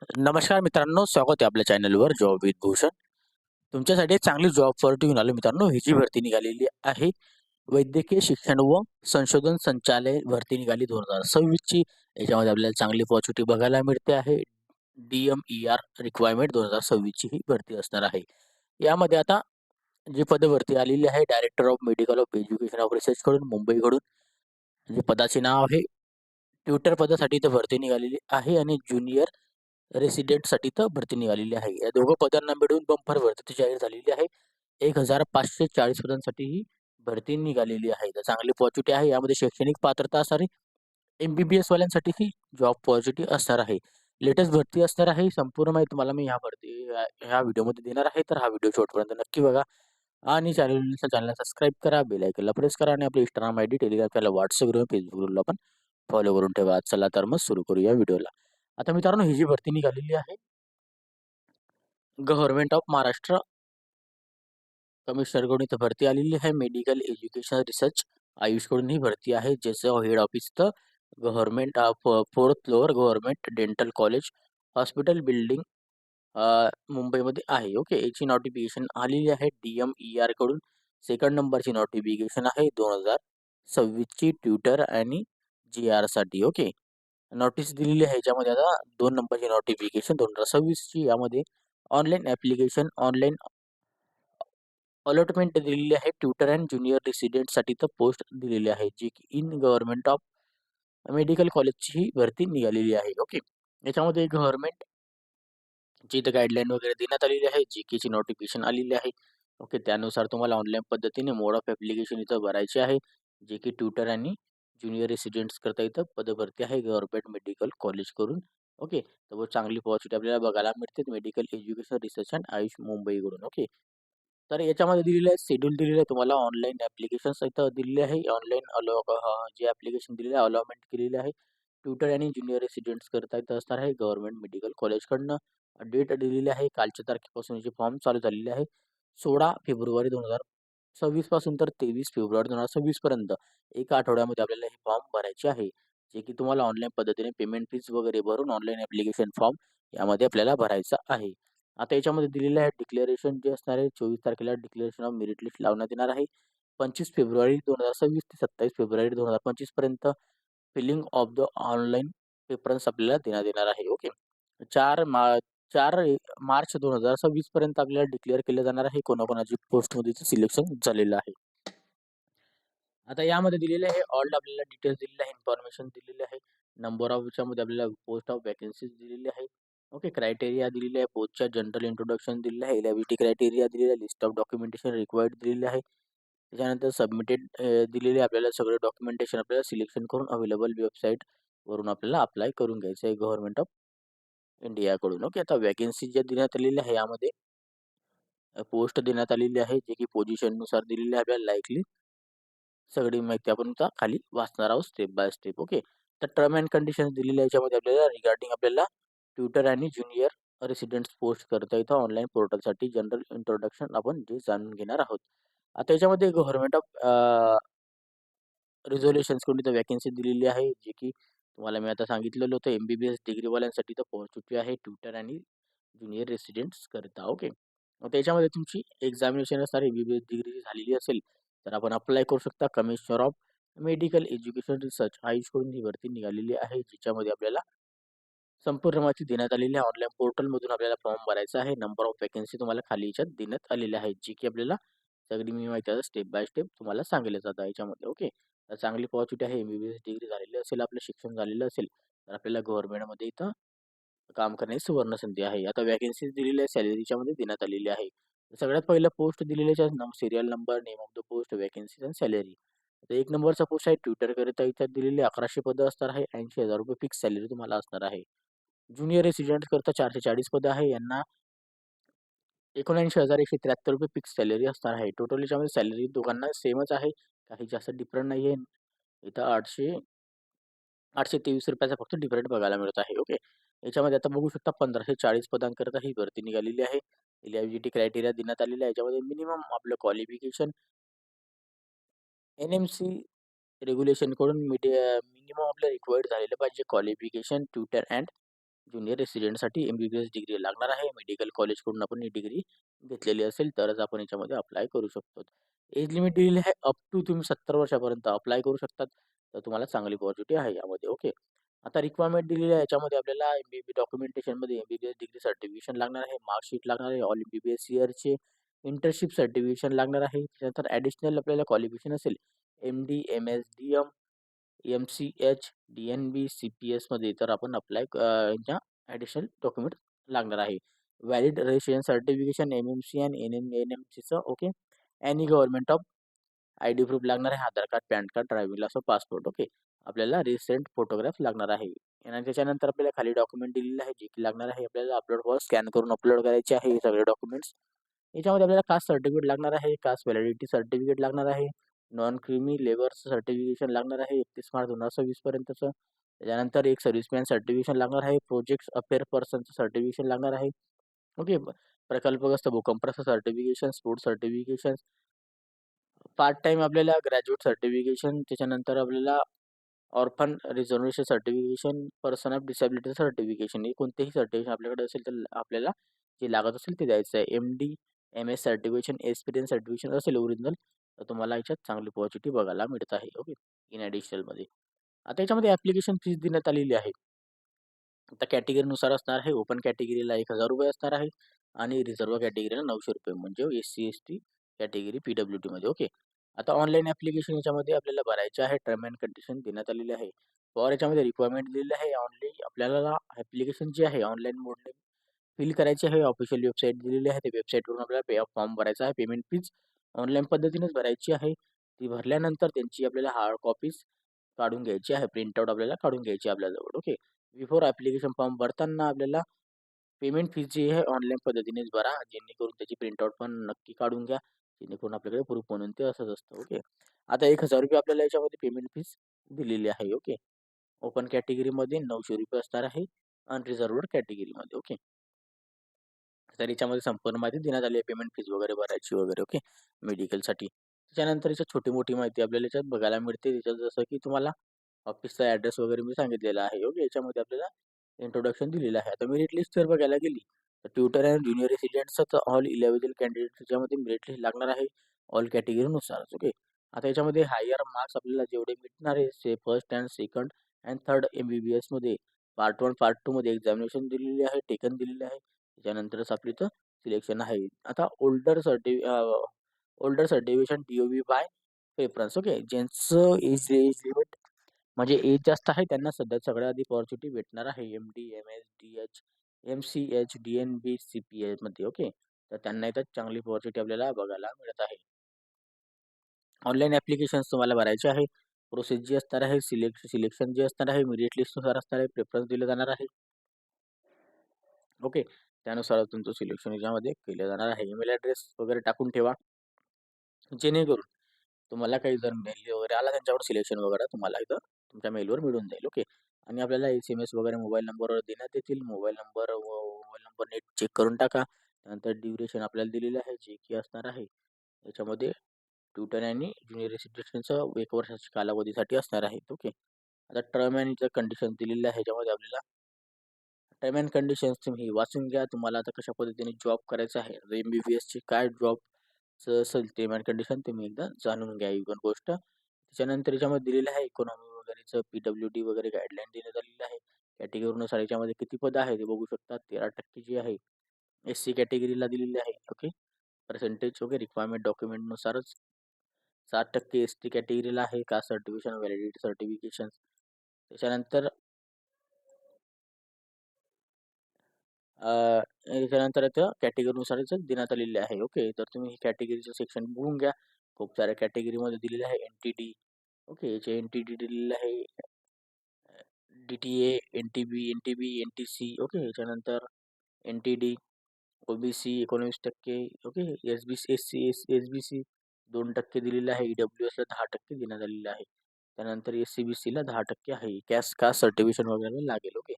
नमस्कार मित्रांनो, स्वागत आहे आपल्या चॅनलवर जॉब विथ भूषण. तुमच्यासाठी एक चांगली जॉब ऑफर घेऊन आलो मित्रांनो. ही जी भरती निघालेली आहे, वैद्यकीय शिक्षण व संशोधन संचालय भरती निघाली 2026 ची. याच्यामध्ये आपल्याला चांगली अपॉर्च्युनिटी बघायला मिळते आहे. DMER रिक्वायरमेंट 2026 ची ही भरती असणार आहे. यामध्ये आता जी पदभरती आलेली आहे, director of medical of education of research कडून मुंबईकडून. जे पदाचे नाव आहे, ट्युटर पदासाठी इथं भरती निघालेली आहे आणि ज्युनियर रेसिडेंटसाठी तर भरती निघालेली आहे. या दोघं पदांना मिळून बंपर भरती जाहीर झालेली आहे. 1540 पदांसाठी ही भरती निघालेली आहे. तर चांगली पॉझिटिव्ह आहे. यामध्ये शैक्षणिक पात्रता असणारी MBBS वाल्यांसाठी ही जॉब पॉझिटिव्ह असणार आहे. लेटेस्ट भरती असणार आहे. संपूर्ण माहिती तुम्हाला मी ह्या व्हिडिओमध्ये देणार आहे. तर हा व्हिडिओ शेवटपर्यंत नक्की बघा आणि चॅनलला सबस्क्राईब करा, बेल आयकॉनला प्रेस करा आणि आपले Instagram ID, Telegram channel, WhatsApp group, Facebook ग्रुपला पण फॉलो करून ठेवा. चला तर मग सुरू करूया व्हिडिओला. आता मित्रांनो, ही जी भरती निघालेली आहे, गव्हर्नमेंट ऑफ महाराष्ट्र कमिशनरकडून इथं भरती आलेली आहे. मेडिकल एज्युकेशन रिसर्च आयुषकडून ही भरती आहे. ज्याचं हेड ऑफिस तर government of fourth floor government dental college hospital building मुंबईमध्ये आहे. ओके, याची नोटिफिकेशन आलेली आहे DMER कडून. सेकंड नंबरची नोटिफिकेशन आहे 2026 ची ट्युटर आणि GR साठी. ओके, नोटीस दिलेली आहे. याच्यामध्ये आता 2 नंबरची नोटिफिकेशन 2026 ची. यामध्ये ऑनलाईन ॲप्लिकेशन, ऑनलाईन अलॉटमेंट दिलेली आहे. ट्युटर अँड ज्युनियर रेसिडेंटसाठी तर पोस्ट दिलेली आहे, जी की इन गव्हर्नमेंट ऑफ मेडिकल कॉलेजची ही भरती निघालेली आहे. ओके, याच्यामध्ये गव्हर्नमेंट ची इथं गाईडलाईन वगैरे देण्यात आलेली आहे. जी-केची नोटिफिकेशन आलेली आहे. ओके, त्यानुसार तुम्हाला ऑनलाईन पद्धतीने मोड ऑफ ॲप्लिकेशन इथं भरायचे आहे. जे की ट्युटर आणि ज्युनियर रेसिडेंट्स करता इथं पदभरती आहे गव्हर्नमेंट मेडिकल कॉलेज करून. ओके, तर व चांगली पॉझिटिव्ह आपल्याला बघायला मिळते medical education research and AYUSH मुंबईकडून. ओके, तर याच्यामध्ये दिलेलं आहे, शेड्यूल दिलेलं आहे तुम्हाला. ऑनलाईन ॲप्लिकेशन्स इथं दिलेले आहे. ऑनलाईन जे ॲप्लिकेशन दिलेलं आहे, अलॉटमेंट केलेली आहे. ट्युटर आणि ज्युनियर रेसिडेंट्स करता इथं असणार आहे गव्हर्नमेंट मेडिकल कॉलेजकडनं. डेट दिलेली आहे. कालच्या तारखेपासून जे फॉर्म चालू झालेले आहे. 16 फेब्रुवारी 2026 पासून तर 23 फेब्रुवारी 2026 पर्यंत एका आठवड्यामध्ये आपल्याला हे फॉर्म भरायचे आहे. जे की तुम्हाला ऑनलाईन पद्धतीने पेमेंट फीस वगैरे भरून ऑनलाईन ॲप्लिकेशन फॉर्म यामध्ये आपल्याला भरायचा आहे. आता याच्यामध्ये दिलेलं आहे डिक्लेरेशन जे असणार आहे 24 तारखेला डिक्लेरेशन ऑफ मेरिट लिस्ट लावण्यात येणार आहे. 25 फेब्रुवारी 2026 ते 27 फेब्रुवारी 2025 पर्यंत filling of the online papers आपल्याला देण्यात येणार आहे. ओके. 4 मा 4 मार्च 2026 पर्यंत आपल्याला डिक्लेअर केलं जाणार आहे कोणाकोणाची पोस्टमध्ये सिलेक्शन झालेलं आहे. आता यामध्ये दिलेले आहे ऑल आपल्याला डिटेल्स दिलेले आहे, इन्फॉर्मेशन दिलेली आहे. नंबर ऑफ याच्यामध्ये आपल्याला पोस्ट ऑफ वॅकन्सीज दिलेली आहे. ओके, क्रायटेरिया दिलेली आहे. पोस्टच्या जनरल इंट्रोडक्शन दिलेलं आहे. एलिजिबिलिटी क्रायटेरिया दिलेला आहे. लिस्ट ऑफ डॉक्युमेंटेशन रिक्वायर्ड दिलेली आहे. त्याच्यानंतर सबमिटेड दिलेले आपल्याला सगळे डॉक्युमेंटेशन आपल्याला सिलेक्शन करून अवेलेबल वेबसाईट वरून आपल्याला अप्लाय करून घ्यायचं आहे गव्हर्नमेंट ऑफ इंडियाकडून. ओके, आता वॅकन्सी ज्या देण्यात आलेल्या आहे यामध्ये पोस्ट देण्यात आलेली आहे, जे की पोझिशननुसार दिलेली आहे आपल्याला लाईकली. सगळी माहिती आपण आता खाली वाचणार आहोत स्टेप बाय स्टेप. ओके, तर टर्म अँड कंडिशन्स दिलेल्या याच्यामध्ये आपल्याला रिगार्डिंग आपल्याला ट्युटर आणि ज्युनियर रेसिडेंट्स पोस्ट करता येतं ऑनलाईन पोर्टलसाठी जनरल इंट्रोडक्शन आपण जे जाणून घेणार आहोत. आता याच्यामध्ये गव्हर्नमेंट ऑफ रिझोल्युशन्स कडून इथं वॅकन्सी दिलेली आहे, जी की तुम्हाला मी आता सांगितलेलं होतं. MBBS डिग्रीवाल्यांसाठी तर पॉझिटिव्ह आहे ट्युटर आणि ज्युनियर रेसिडेंट्स करता. ओके, मग त्याच्यामध्ये तुमची एक्झामिनेशन असणार MBBS डिग्री झालेली असेल तर आपण अप्लाय करू शकता. Commissioner of medical education research आयुषकडून ही भरती निघालेली आहे, जिच्यामध्ये आपल्याला संपूर्ण माहिती देण्यात आलेली आहे. ऑनलाईन पोर्टलमधून आपल्याला फॉर्म भरायचा आहे. नंबर ऑफ वॅकन्सी तुम्हाला खाली याच्यात देण्यात आलेल्या आहेत, जी की आपल्याला सगळी मी माहिती आता स्टेप बाय स्टेप तुम्हाला सांगितलं जातं याच्यामध्ये. ओके, तर चांगली पॉझिटिव्ह आहे. MBBS डिग्री झालेली असेल, आपलं शिक्षण झालेलं असेल तर आपल्याला गव्हर्नमेंटमध्ये इथं काम करण्याची सुवर्ण संधी आहे. आता वॅकन्सीज दिलेल्या सॅलरीच्या मध्ये देण्यात आलेली आहे. सगळ्यात पहिलं पोस्ट दिलेल्याच्या serial number, name of the post, vacancies आणि सॅलरी. तर 1 नंबरचा पोस्ट आहे ट्युटर करिता इथं दिलेली 1100 पदं असणार आहे. ₹80,000 फिक्स सॅलरी तुम्हाला असणार आहे. ज्युनियर रेसिडेंट करता 440 पदं आहे. यांना ₹79,173 फिक्स सॅलरी असणार आहे. टोटल याच्यामध्ये सॅलरी दोघांना सेमच आहे. काही जास्त डिफरंट नाहीये. इथं 823 रुपयाचा फक्त डिफरंट बघायला मिळत आहे. ओके, याच्यामध्ये आता बघू शकता 1540 पदांकरता ही भरती निघालेली आहे. एलिजिबिलिटी क्रायटेरिया देण्यात आलेला आहे. याच्यामध्ये मिनिमम आपलं क्वालिफिकेशन NMC रेग्युलेशनकडून मिनिमम आपलं रिक्वायर्ड झालेलं पाहिजे क्वालिफिकेशन ट्युटर अँड ज्युनियर रेसिडेंटसाठी एम-बी-बी-एस डिग्री लागणार आहे. मेडिकल कॉलेजकडून आपण ही डिग्री घेतलेली असेल तरच आपण याच्यामध्ये अप्लाय करू शकतो. एज लिमिट दिलेली आहे अप टू तुम्ही 70 वर्षापर्यंत अप्लाय करू शकतात. तर तुम्हाला चांगली अपॉर्च्युनिटी आहे यामध्ये. ओके. आता रिक्वायरमेंट दिलेली आहे याच्यामध्ये आपल्याला डॉक्युमेंटेशनमध्ये एम-बी-बी-एस डिग्री सर्टिफिकेशन लागणार आहे, मार्कशीट लागणार आहे, ऑल एम-बी-बी-एस इयरचे इंटर्नशिप सर्टिफिकेशन लागणार आहे. त्यानंतर ॲडिशनल आपल्याला क्वालिफिकेशन असेल एम-डी, एम-एस, डी-एम, एम-सी-एच, डी-एन-बी, सी-पी-एसमध्ये तर आपण अप्लाय यांच्या ॲडिशनल डॉक्युमेंट लागणार आहे. व्हॅलिड रेसिडेन्स सर्टिफिकेशन एम-एम-सी आणि एन-एम-सीचं okay. Any government of ID proof लागणार आहे. Aadhaar card, PAN card, driving licence, passport. Okay. आपल्याला रिसेंट फोटोग्राफ लागणार आहे. आणि त्याच्यानंतर आपल्याला खाली डॉक्युमेंट दिलेले आहे जे की लागणार आहे आपल्याला अपलोड वर स्कॅन करून अपलोड करायचे आहे हे सगळे डॉक्युमेंट्स. याच्यामध्ये आपल्याला कास्ट सर्टिफिकेट लागणार आहे, कास्ट व्हॅलिडिटी सर्टिफिकेट लागणार आहे, नॉन क्रिमी लेबर सर्टिफिकेशन लागणार आहे 31 मार्च 2026 पर्यंतचं. त्याच्यानंतर एक सर्व्हिसमॅन सर्टिफिकेशन लागणार आहे, प्रोजेक्ट अफेअर पर्सनचं सर्टिफिकेशन लागणार आहे. ओके. प्रकल्पग्रस्त भूकंपाचं certification, sports certification, part time आपल्याला ग्रॅज्युएट सर्टिफिकेशन, त्याच्यानंतर आपल्याला orphan reservation certification, person of disability certification हे कोणतेही सर्टिफिकेशन आपल्याकडे असेल तर आपल्याला जे लागत असेल ते द्यायचं आहे. MD, MS certification, experience certification असेल ओरिजिनल तर तुम्हाला याच्यात चांगली अपॉर्च्युनिटी बघायला मिळत आहे. ओके. इन ॲडिशनलमध्ये. आता याच्यामध्ये ॲप्लिकेशन फीस देण्यात आलेली आहे. आता कॅटेगरीनुसार असणार आहे. ओपन कॅटेगरीला ₹1000 असणार आहे आणि रिझर्व्ह कॅटेगरीला ₹900 म्हणजे एस-सी, एस-टी कॅटेगरी पी-डब्ल्यू-डीमध्ये. ओके. आता ऑनलाईन ॲप्लिकेशन याच्यामध्ये आपल्याला भरायचे आहे. टर्म अँड कंडिशन देण्यात आलेली आहे. फॉर याच्यामध्ये रिक्वायरमेंट दिलेली आहे. ऑनली आपल्याला ॲप्लिकेशन जे आहे ऑनलाईन मोडने फिल करायची आहे. ऑफिशियल वेबसाईट दिलेली आहे. त्या वेबसाईटवरून आपल्याला पे ऑफ फॉर्म भरायचा आहे. पेमेंट फीज ऑनलाईन पद्धतीनेच भरायची आहे. ती भरल्यानंतर त्यांची आपल्याला हार्ड कॉपीज काढून घ्यायची आहे. प्रिंटआउट आपल्याला काढून घ्यायची आहे आपल्याजवळ. ओके. बिफोर ॲप्लिकेशन फॉर्म भरताना आपल्याला पेमेंट फीस जी आहे ऑनलाईन पद्धतीनेच भरा. जेणेकरून त्याची प्रिंटआउट पण नक्की काढून घ्या. जेणेकरून आपल्याकडे प्रूफ म्हणून ते असंच असतं. ओके. आता ₹1000 आपल्याला याच्यामध्ये पेमेंट फीस दिलेली आहे. ओके. ओपन कॅटेगरीमध्ये ₹900 असणार आहे. अनरिझर्व्ड कॅटेगरीमध्ये. ओके. तर याच्यामध्ये संपूर्ण माहिती देण्यात आली आहे. पेमेंट फीस वगैरे भरायची वगैरे. ओके. मेडिकलसाठी. त्याच्यानंतर याच्यात छोटी-मोठी माहिती आपल्याला याच्यात बघायला मिळते. त्याच्यात जसं की तुम्हाला ऑफिसचा ॲड्रेस वगैरे मी सांगितलेला आहे. ओके. याच्यामध्ये आपल्याला इंट्रोडक्शन दिलेलं आहे. आता मेरिट लिस्ट जर बघायला गेली तर ट्युटर अँड ज्युनियर रेसिडेंट्सचं ऑल इलेव्हिजल कॅन्डिडेट त्याच्यामध्ये मेरिट लिस्ट लागणार आहे. ऑल कॅटेगरीनुसारच. ओके. आता याच्यामध्ये हायर मार्क्स आपल्याला जेवढे भेटणार आहे first and second and third एम-बी-बी-एसमध्ये पार्ट 1, पार्ट 2 मध्ये एक्झामिनेशन दिलेली आहे, टेकन दिलेली आहे. त्याच्यानंतरच आपली इथं सिलेक्शन आहे. आता older certification DOB by preference. Okay. ज्यांचं एज एज लिमिट म्हणजे एज जास्त आहे त्यांना सध्या सगळ्यात आधी अपॉर्च्युनिटी भेटणार आहे. MD, MS, DH, MCh, DNB, सी-पी-एमध्ये. ओके. तर त्यांना इथं चांगली अपॉर्च्युनिटी आपल्याला बघायला मिळत आहे. ऑनलाईन ॲप्लिकेशन्स तुम्हाला भरायचे आहे. प्रोसेस जी असणार आहे, सिलेक्शन जे असणार आहे, मेरिट लिस्टनुसार असणार आहे, प्रेफरन्स दिलं जाणार आहे. ओके. त्यानुसार तुमचं सिलेक्शन याच्यामध्ये केलं जाणार आहे. ईमेल ॲड्रेस वगैरे टाकून ठेवा. जेणेकरून तुम्हाला काही जर मेल वगैरे आला त्यांच्याकडून सिलेक्शन वगैरे तुम्हाला इथं तुमच्या मेलवर मिळून जाईल. ओके. आणि आपल्याला एस-एम-एस वगैरे मोबाईल नंबरवर देण्यात येतील. मोबाईल नंबर नीट चेक करून टाका. त्यानंतर ड्युरेशन आपल्याला दिलेलं आहे जे की असणार आहे. याच्यामध्ये ट्युटर आणि ज्युनियर रेसिडेंट्सचं 1 वर्षाच्या कालावधीसाठी असणार आहे. ओके. आता टर्म अँड कंडिशन दिलेल्या आहे. ह्याच्यामध्ये आपल्याला टर्म अँड कंडिशन्स तुम्ही वाचून घ्या. तुम्हाला आता कशा पद्धतीने जॉब करायचा आहे. एम-बी-बी-एसची काय जॉबचं असेल टर्म अँड कंडिशन तुम्ही एकदा जाणून घ्या ही पण गोष्ट. त्याच्यानंतर याच्यामध्ये दिलेलं आहे इकॉनॉमी वगैरेचं पी-डब्ल्यू-डी वगैरे गाईडलाईन देण्यात आलेलं आहे. कॅटेगरीनुसार याच्यामध्ये किती पदं आहेत ते बघू शकता. 13% जी आहे एस-सी कॅटेगरीला दिलेली आहे. ओके. Percentage okay. रिक्वायरमेंट डॉक्युमेंटनुसारच 7% एस-टी कॅटेगरीला आहे. Caste certification, validity certification. त्याच्यानंतर याच्यानंतर इथं कॅटेगरीनुसारच देण्यात आलेले आहे. ओके. तर तुम्ही कॅटेगरीचं सेक्शन बघून घ्या. खूप साऱ्या कॅटेगरीमध्ये दिलेले आहे. N-T-D okay. याचे एन-टी-डी दिलेलं आहे. डी-टी-ए, एन-टी-बी, एन-टी-बी, एन-टी-सी ओके. याच्यानंतर एन-टी-डी, ओ-बी-सी 19% ओके. एस-बी-सी, एस-सी, एस-बी-सी 2% दिलेलं आहे. ई-डब्ल्यू-एसला 10% देण्यात आलेलं आहे. त्यानंतर एस-सी-बी-सीला 10% आहे. कास्ट सर्टिफिकेशन वगैरे लागेल. ओके.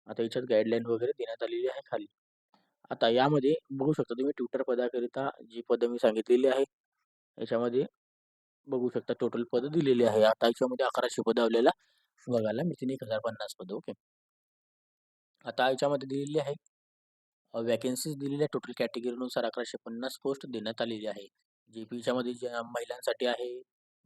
आता याच्यात गाईडलाईन वगैरे देण्यात आलेली आहे खाली. आता यामध्ये बघू शकता तुम्ही ट्युटर पदाकरिता जी पदं मी सांगितलेली आहे, याच्यामध्ये बघू शकता टोटल पदं दिलेली आहे. आता याच्यामध्ये 1100 पदं आपल्याला बघायला मिळतील. 1050 पदं. ओके. आता याच्यामध्ये दिलेली आहे वॅकन्सीज दिलेल्या टोटल कॅटेगरीनुसार 1150 पोस्ट देण्यात आलेली आहे. जे-पीच्यामध्ये ज्या महिलांसाठी आहे,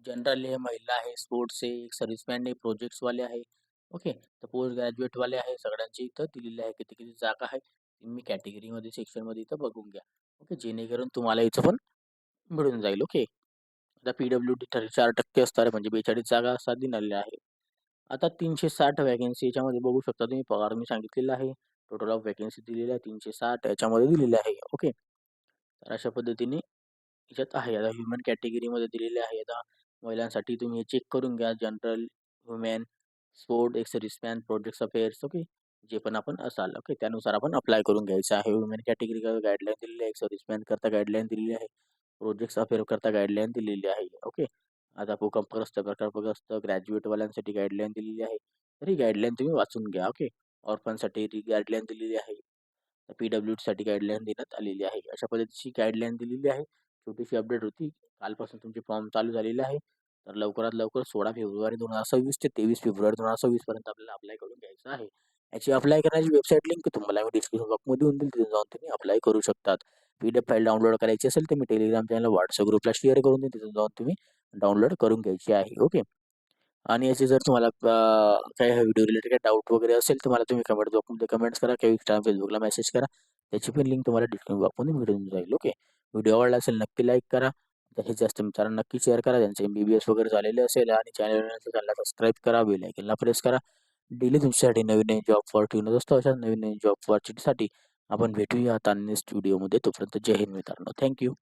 जनरल आहे, महिला आहे, स्पोर्ट्स आहे, एक सर्व्हिसमॅन आहे, प्रोजेक्ट्सवाले आहे. ओके. तर पोस्ट ग्रॅज्युएटवाले आहे. सगळ्यांची इथं दिलेली आहे किती-किती जागा आहे. तुम्ही कॅटेगरीमध्ये सेक्शनमध्ये इथं बघून घ्या. ओके. जेणेकरून तुम्हाला इथं पण मिळून जाईल. ओके. आता पी-डब्ल्यू-डी 4% असणार म्हणजे 42 जागा असतात दिलेल्या आहे. आता 360 वॅकन्सी याच्यामध्ये बघू शकता तुम्ही पगार मी सांगितलेला आहे. टोटल ऑफ वॅकन्सी दिलेली आहे 360 याच्यामध्ये दिलेले आहे. ओके. तर अशा पद्धतीने याच्यात आहे. आता ह्युमन कॅटेगरीमध्ये दिलेले आहे. आता महिलांसाठी तुम्ही हे चेक करून घ्या. जनरल, वुमेन, स्पोर्ट, एक सर्व्हिसमॅन, प्रोजेक्ट्स अफेअर्स ओके. जे पण आपण असाल ओके. त्यानुसार आपण अप्लाय करून घ्यायचं आहे. वुमेन कॅटेगरी गाईडलाईन दिलेली आहे. सर्व्हिसमॅन करता गाईडलाईन दिलेली आहे. प्रोजेक्ट्स अफेअर करता गाईडलाईन दिलेली आहे. ओके. आता भूकंपग्रस्त, प्रकल्पग्रस्त, ग्रॅज्युएटवाल्यांसाठी गाईडलाईन दिलेली आहे. तर ही गाईडलाईन तुम्ही वाचून घ्या. ओके. ऑर्फनसाठी गाईडलाईन दिलेली आहे. पी-डब्ल्यू-डीसाठी गाईडलाईन देण्यात आलेली आहे. अशा पद्धतीची गाईडलाईन दिलेली आहे. छोटीशी अपडेट होती. कालपासून तुमचे फॉर्म चालू झालेले आहे. तर लवकरात लवकर 16 फेब्रुवारी 2026 ते 23 फेब्रुवारी 2026 पर्यंत आपल्याला अप्लाय करून घ्यायचं आहे. याची अप्लाय करण्याची वेबसाईट लिंक तुम्हाला मी डिस्क्रिप्शन बॉक्समध्ये देऊन देईल. तिथे जाऊन तुम्ही अप्लाय करू शकतात. पी-डी-एफ फाईल डाउनलोड करायची असेल तर मी टेलिग्राम चॅनल, WhatsApp ग्रुपला शेअर करून देईन. तिथून जाऊन तुम्ही डाउनलोड करून घ्यायची आहे. ओके. आणि याचे जर तुम्हाला काही व्हिडिओ रिलेटेड काही डाऊट वगैरे असेल तर मला तुम्ही कमेंट बॉक्समध्ये कमेंट्स करा किंवा Instagram, Facebookला मेसेज करा. त्याची पण लिंक तुम्हाला डिस्क्रिप्शन बॉक्समध्ये मिळून जाईल. ओके. व्हिडिओ आवडला असेल नक्की लाईक करा. जास्तीत जास्त मित्रांना नक्की शेअर करा. ज्यांचे MBBS वगैरे झालेले असेल आणि चॅनलला सबस्क्राईब करा, बेल आयकॉनला प्रेस करा. डेली तुमच्यासाठी नवीन जॉब फॉर्च्युनर असतो. अशा नवीन जॉब फॉर्च्युनरसाठी आपण भेटूया आता नेक्स्ट व्हिडिओमध्ये. तोपर्यंत जय हिंद मित्रांनो. थँक्यू.